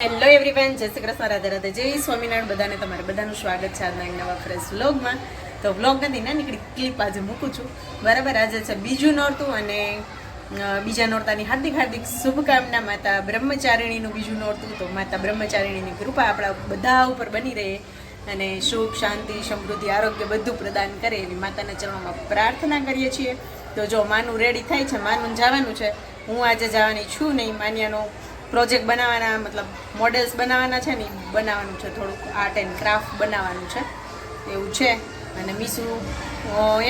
Hello everyone, જય શ્રી કૃષ્ણ, રાધે રાધે, જય સ્વામિનારાયણ. બધાને તમારે બધાનું સ્વાગત છે આજના એક નવા ફ્રેશ વ્લોગમાં. તો વ્લોગ નથી ના નીકળી ક્લિપ આજે મૂકું છું. બરાબર, આજે છે બીજું નોરતું અને બીજા નોરતાની હાર્દિક હાર્દિક શુભકામના. માતા બ્રહ્મચારિણીનું બીજું નોરતું, તો માતા બ્રહ્મચારિણીની કૃપા આપણા બધા ઉપર બની રહે અને સુખ શાંતિ સમૃદ્ધિ આરોગ્ય બધું પ્રદાન કરે એવી માતાના ચરણોમાં પ્રાર્થના કરીએ છીએ. તો જો માનું રેડી થાય છે, માનું જવાનું છે. હું આજે જવાની છું નહીં. માન્યાનો પ્રોજેક્ટ બનાવવાના, મતલબ મોડેલ્સ બનાવવાના છે ને, બનાવવાનું છે, થોડુંક આર્ટ એન્ડ ક્રાફ્ટ બનાવવાનું છે એવું છે. અને મીસુ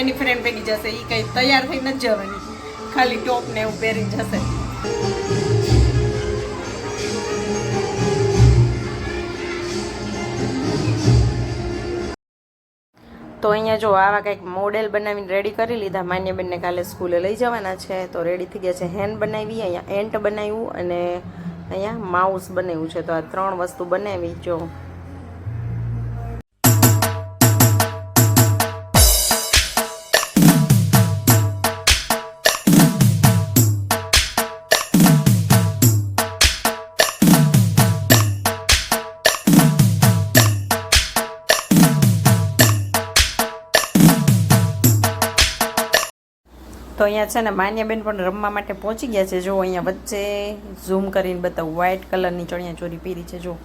એની ફ્રેન્ડ ભેગી જશે. એ કંઈ તૈયાર થઈ નથી જવાની, ખાલી ટોપ ને એવું પહેરીને જશે. તો અહીંયા જો આવા કંઈક મોડેલ બનાવીને રેડી કરી લીધા. માન્યબેનને કાલે સ્કૂલે લઈ જવાના છે, તો રેડી થઈ ગયા છે. હેન્ડ બનાવી, અહીંયા એન્ટ બનાવ્યું અને અહીંયા માઉસ બનાવ્યું છે. તો આ 3 વસ્તુ બનાવી. જો તો અહીંયા છે ને માન્યાબેન પણ રમવા માટે પહોંચી ગયા છે. જો અહીંયા વચ્ચે ઝૂમ કરીને બતાવું, વ્હાઇટ કલરની ચણિયા ચોરી પહેરી છે. જો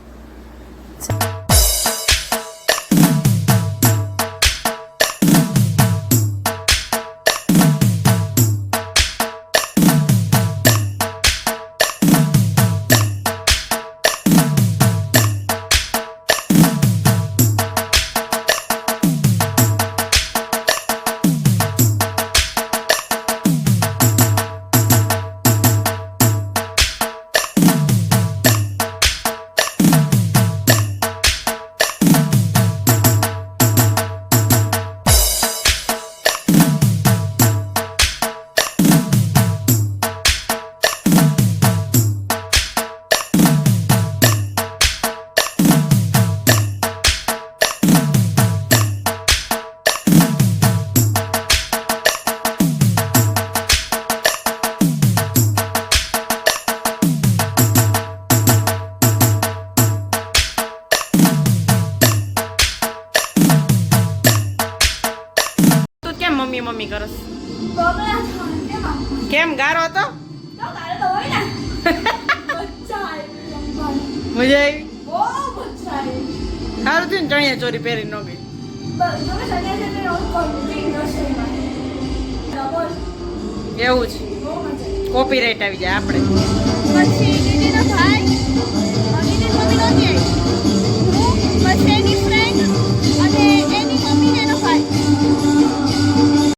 મમ્મી કરો કેમ ગારો હતો? મજા આવી? સારું થયું ને ચણિયા ચોરી પહેરી ન ગઈ. એવું છે, કોપીરાઈટ આવી જાય આપણે.